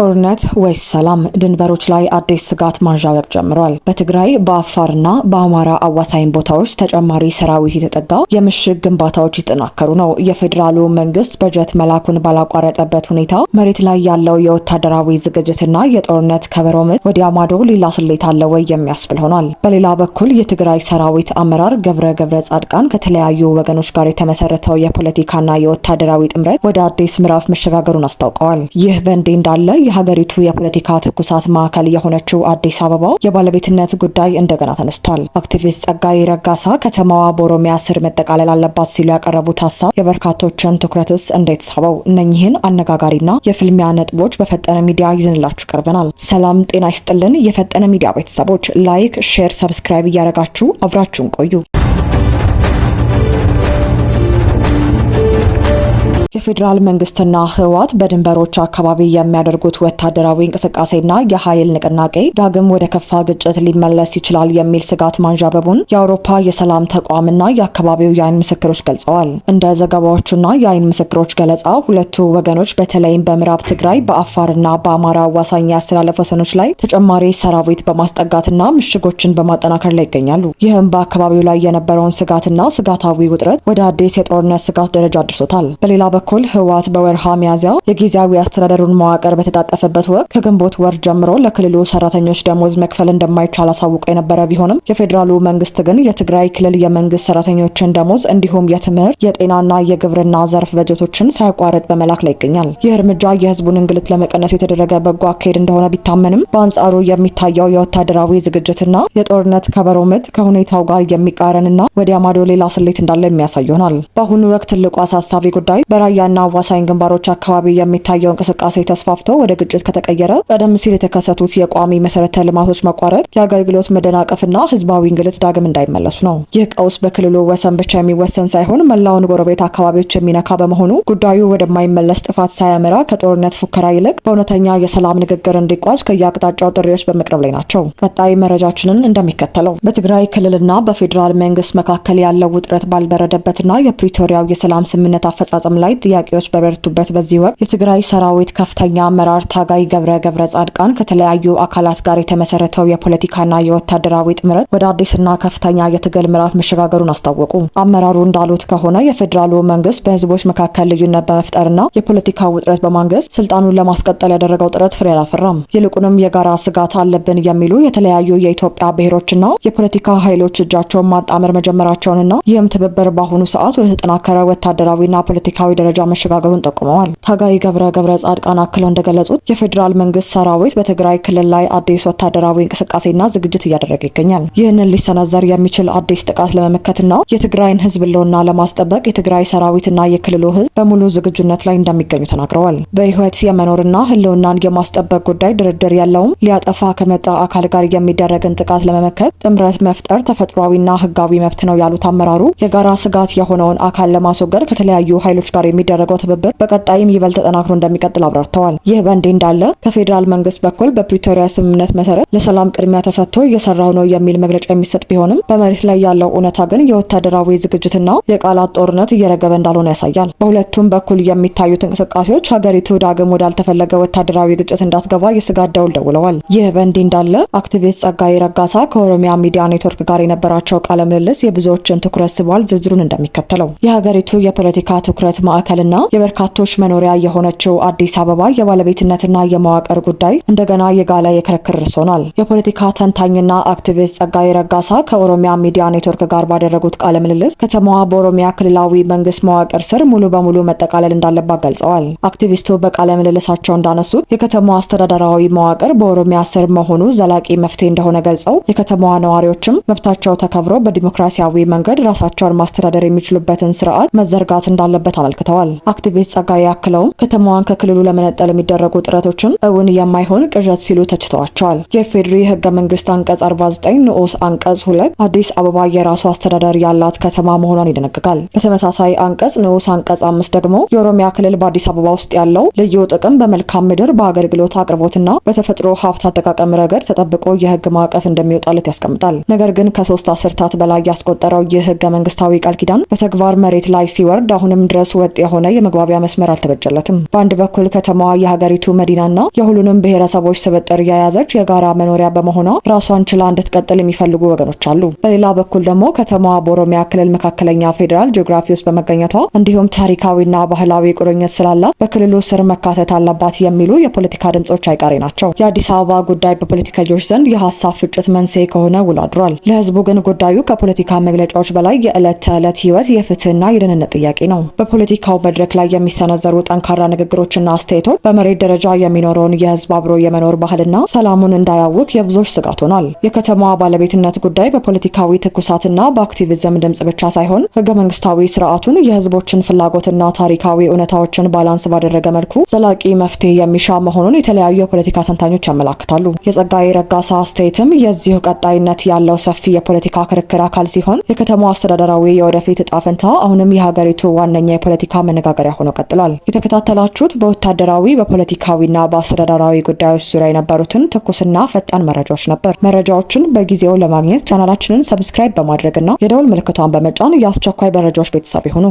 ጦርነት ወይስ ሰላም? ድንበሮች ላይ አዲስ ስጋት ማንዣበብ ጀምሯል። በትግራይ በአፋርና በአማራ አዋሳኝ ቦታዎች ተጨማሪ ሰራዊት የተጠጋው የምሽግ ግንባታዎች ይጠናከሩ ነው። የፌዴራሉ መንግስት በጀት መላኩን ባላቋረጠበት ሁኔታ መሬት ላይ ያለው የወታደራዊ ዝግጅትና የጦርነት ከበሮ ምት ወዲያ ማዶ ሌላ ስሌት አለ ወይ የሚያስብል ሆኗል። በሌላ በኩል የትግራይ ሰራዊት አመራር ገብረ ጻድቃን ከተለያዩ ወገኖች ጋር የተመሰረተው የፖለቲካና የወታደራዊ ጥምረት ወደ አዲስ ምዕራፍ መሸጋገሩን አስታውቀዋል። ይህ በእንዲህ እንዳለ የሀገሪቱ የፖለቲካ ትኩሳት ማዕከል የሆነችው አዲስ አበባ የባለቤትነት ጉዳይ እንደገና ተነስቷል። አክቲቪስት ጸጋዬ ረጋሳ ከተማዋ በኦሮሚያ ስር መጠቃለል አለባት ሲሉ ያቀረቡት ሀሳብ የበርካቶችን ትኩረትስ እንዴት ሳበው? እነኚህን አነጋጋሪና የፍልሚያ ነጥቦች በፈጠነ ሚዲያ ይዘንላችሁ ቀርበናል። ሰላም ጤና ይስጥልን። የፈጠነ ሚዲያ ቤተሰቦች ላይክ፣ ሼር፣ ሰብስክራይብ እያደረጋችሁ አብራችሁን ቆዩ። የፌዴራል መንግስትና ህወሓት በድንበሮች አካባቢ የሚያደርጉት ወታደራዊ እንቅስቃሴና የኃይል ንቅናቄ ዳግም ወደ ከፋ ግጭት ሊመለስ ይችላል የሚል ስጋት ማንዣበቡን የአውሮፓ የሰላም ተቋምና የአካባቢው የአይን ምስክሮች ገልጸዋል። እንደ ዘገባዎቹና የአይን ምስክሮች ገለጻ ሁለቱ ወገኖች በተለይም በምዕራብ ትግራይ በአፋርና በአማራ አዋሳኝ የአስተላለፍ ወሰኖች ላይ ተጨማሪ ሰራዊት በማስጠጋትና ምሽጎችን በማጠናከር ላይ ይገኛሉ። ይህም በአካባቢው ላይ የነበረውን ስጋትና ስጋታዊ ውጥረት ወደ አዲስ የጦርነት ስጋት ደረጃ አድርሶታል። በሌላ በኩል ህወሓት በወርሃ ሚያዝያ የጊዜያዊ አስተዳደሩን መዋቅር በተጣጠፈበት ወቅት ከግንቦት ወር ጀምሮ ለክልሉ ሰራተኞች ደሞዝ መክፈል እንደማይቻል አሳውቆ የነበረ ቢሆንም የፌዴራሉ መንግስት ግን የትግራይ ክልል የመንግስት ሰራተኞችን ደሞዝ እንዲሁም የትምህርት፣ የጤናና የግብርና ዘርፍ በጀቶችን ሳያቋርጥ በመላክ ላይ ይገኛል። ይህ እርምጃ የህዝቡን እንግልት ለመቀነስ የተደረገ በጎ አካሄድ እንደሆነ ቢታመንም በአንጻሩ የሚታየው የወታደራዊ ዝግጅትና የጦርነት ከበሮ ምት ከሁኔታው ጋር የሚቃረንና ወዲያ ማዶ ሌላ ስሌት እንዳለ የሚያሳይ ይሆናል። በአሁኑ ወቅት ትልቁ አሳሳቢ ጉዳይ በራያና አዋሳኝ ግንባሮች አካባቢ የሚታየው እንቅስቃሴ ተስፋፍቶ ወደ ግጭት ከተቀየረ ቀደም ሲል የተከሰቱት የቋሚ መሰረተ ልማቶች መቋረጥ፣ የአገልግሎት መደናቀፍና ህዝባዊ እንግልት ዳግም እንዳይመለሱ ነው። ይህ ቀውስ በክልሉ ወሰን ብቻ የሚወሰን ሳይሆን መላውን ጎረቤት አካባቢዎች የሚነካ በመሆኑ ጉዳዩ ወደማይመለስ ጥፋት ሳያመራ ከጦርነት ፉከራ ይልቅ በእውነተኛ የሰላም ንግግር እንዲቋጭ ከየአቅጣጫው ጥሪዎች በመቅረብ ላይ ናቸው። ቀጣይ መረጃችንን እንደሚከተለው በትግራይ ክልልና በፌዴራል መንግስት መካከል ያለው ውጥረት ባልበረደበትና የፕሪቶሪያው የሰላም ስምምነት አፈጻጸም ላይ ጥያቄዎች በበረቱበት በዚህ ወቅት የትግራይ ሰራዊት ከፍተኛ አመራር ታጋይ ገብረ ጻድቃን ከተለያዩ አካላት ጋር የተመሰረተው የፖለቲካና የወታደራዊ ጥምረት ወደ አዲስና ከፍተኛ የትግል ምዕራፍ መሸጋገሩን አስታወቁ። አመራሩ እንዳሉት ከሆነ የፌዴራሉ መንግስት በህዝቦች መካከል ልዩነት በመፍጠርና የፖለቲካ ውጥረት በማንገስ ስልጣኑን ለማስቀጠል ያደረገው ጥረት ፍሬ አላፈራም። ይልቁንም የጋራ ስጋት አለብን የሚሉ የተለያዩ የኢትዮጵያ ብሔሮችና የፖለቲካ ኃይሎች እጃቸውን ማጣመር መጀመራቸውንና ይህም ትብብር በአሁኑ ሰዓት ወደ ተጠናከረ ወታደራዊና ፖለቲካዊ ደረጃ መሸጋገሩን ጠቁመዋል። ታጋይ ገብረ ጻድቃን አክለው እንደገለጹት የፌዴራል መንግስት ሰራዊት በትግራይ ክልል ላይ አዲስ ወታደራዊ እንቅስቃሴና ዝግጅት እያደረገ ይገኛል። ይህንን ሊሰነዘር የሚችል አዲስ ጥቃት ለመመከትና የትግራይን ህዝብ ህልውና ለማስጠበቅ የትግራይ ሰራዊትና የክልሉ ህዝብ በሙሉ ዝግጁነት ላይ እንደሚገኙ ተናግረዋል። በህይወት የመኖርና ህልውናን የማስጠበቅ ጉዳይ ድርድር ያለውም ሊያጠፋ ከመጣ አካል ጋር የሚደረግን ጥቃት ለመመከት ጥምረት መፍጠር ተፈጥሯዊና ህጋዊ መብት ነው ያሉት አመራሩ የጋራ ስጋት የሆነውን አካል ለማስወገድ ከተለያዩ ኃይሎች ጋር የሚደረገው ትብብር በቀጣይም ይበልጥ ተጠናክሮ እንደሚቀጥል አብራርተዋል። ይህ በእንዲህ እንዳለ ከፌዴራል መንግስት በኩል በፕሪቶሪያ ስምምነት መሰረት ለሰላም ቅድሚያ ተሰጥቶ እየሰራው ነው የሚል መግለጫ የሚሰጥ ቢሆንም በመሬት ላይ ያለው እውነታ ግን የወታደራዊ ዝግጅትና የቃላት ጦርነት እየረገበ እንዳልሆነ ያሳያል። በሁለቱም በኩል የሚታዩት እንቅስቃሴዎች ሀገሪቱ ዳግም ወዳልተፈለገ ወታደራዊ ግጭት እንዳትገባ የስጋት ደውል ደውለዋል። ይህ በእንዲህ እንዳለ አክቲቪስት ጸጋዬ ረጋሳ ከኦሮሚያ ሚዲያ ኔትወርክ ጋር የነበራቸው ቃለ ምልልስ የብዙዎችን ትኩረት ስቧል። ዝርዝሩን እንደሚከተለው የሀገሪቱ የፖለቲካ ትኩረት ማዕከልና የበርካቶች መኖሪያ የሆነችው አዲስ አበባ የባለቤትነትና የመዋቅር ጉዳይ እንደገና የጋለ የክርክር ርዕስ ሆኗል። የፖለቲካ ተንታኝና አክቲቪስት ጸጋዬ ረጋሳ ከኦሮሚያ ሚዲያ ኔትወርክ ጋር ባደረጉት ቃለ ምልልስ ከተማዋ በኦሮሚያ ክልላዊ መንግስት መዋቅር ስር ሙሉ በሙሉ መጠቃለል እንዳለባት ገልጸዋል። አክቲቪስቱ በቃለ ምልልሳቸው እንዳነሱት የከተማዋ አስተዳደራዊ መዋቅር በኦሮሚያ ስር መሆኑ ዘላቂ መፍትሄ እንደሆነ ገልጸው የከተማዋ ነዋሪዎችም መብታቸው ተከብሮ በዲሞክራሲያዊ መንገድ ራሳቸውን ማስተዳደር የሚችሉበትን ስርዓት መዘርጋት እንዳለበት አመልክተዋል። አክቲቪስት ጸጋዬ አክለውም ከተማዋን ከክልሉ ለመነጠል የሚደረጉ ጥረቶችን እውን የማይሆን ቅዠት ሲሉ ተችተዋቸዋል። የፌዴሪ ህገ መንግስት አንቀጽ 49 ንዑስ አንቀጽ 2 አዲስ አበባ የራሱ አስተዳደር ያላት ከተማ መሆኗን ይደነግጋል። በተመሳሳይ አንቀጽ ንዑስ አንቀጽ 5 ደግሞ የኦሮሚያ ክልል በአዲስ አበባ ውስጥ ያለው ልዩ ጥቅም በመልካም ምድር በአገልግሎት አቅርቦትና በተፈጥሮ ሀብት አጠቃቀም ረገድ ተጠብቆ የህግ ማዕቀፍ እንደሚወጣለት ያስቀምጣል። ነገር ግን ከ3 አስርታት በላይ ያስቆጠረው ይህ ህገ መንግስታዊ ቃል ኪዳን በተግባር መሬት ላይ ሲወርድ አሁንም ድረስ ወጥ የሆነ የመግባቢያ መስመር አልተበጀለትም። በአንድ በኩል ከተማዋ የሀገሪቱ መዲናና የሁሉንም ብሔረሰቦች ስብጥር የያዘች የጋራ መኖሪያ በመሆኗ ራሷን ችላ እንድትቀጥል የሚፈልጉ ወገኖች አሉ። በሌላ በኩል ደግሞ ከተማዋ በኦሮሚያ ክልል መካከለኛ ፌዴራል ጂኦግራፊ ውስጥ በመገኘቷ እንዲሁም ታሪካዊና ባህላዊ ቁርኝት ስላላት በክልሉ ስር መካተት አለባት የሚሉ የፖለቲካ ድምጾች አይቀሬ ናቸው። የአዲስ አበባ ጉዳይ በፖለቲከኞች ዘንድ የሀሳብ ፍጭት መንስኤ ከሆነ ውሎ አድሯል። ለህዝቡ ግን ጉዳዩ ከፖለቲካ መግለጫዎች በላይ የዕለት ተዕለት ህይወት የፍትህና የደህንነት ጥያቄ ነው። በፖለቲካው መድረክ ላይ የሚሰነዘሩ ጠንካራ ንግግሮችና አስተያየቶች በመሬት ደረጃ የሚኖረውን የህዝብ አብሮ የመኖር ባህልና ሰላሙን እንዳያውክ የብዙዎች ስጋት ሆኗል። የከተማዋ ባለቤትነት ጉዳይ በፖለቲካዊ ትኩሳትና በአክቲቪዝም ድምጽ ብቻ ሳይሆን ህገ መንግስታዊ ስርዓቱን የህዝቦችን ፍላጎትና ታሪካዊ እውነታዎችን ባላንስ ባደረገ መልኩ ዘላቂ መፍትሄ የሚሻ መሆኑን የተለያዩ የፖለቲካ ተንታኞች ያመላክታሉ። የጸጋዬ ረጋሳ አስተያየትም የዚሁ ቀጣይነት ያለው ሰፊ የፖለቲካ ክርክር አካል ሲሆን የከተማዋ አስተዳደራዊ የወደፊት እጣ ፈንታ አሁንም የሀገሪቱ ዋነኛ የፖለቲካ መነጋገሪያ ሆኖ ቀጥሏል። የተከታተላችሁት በወታደራዊ በፖለቲካዊና በአስተዳደራዊ ጉዳዮች ዙሪያ የነበሩትን ትኩስና ፈጣን መረጃዎች ነበር። መረጃዎችን በጊዜው ለማግኘት ቻናላችንን ሰብስክራይብ በማድረግና የደውል ምልክቷን በመጫን የአስቸኳይ መረጃዎች ቤተሰብ ይሁኑ።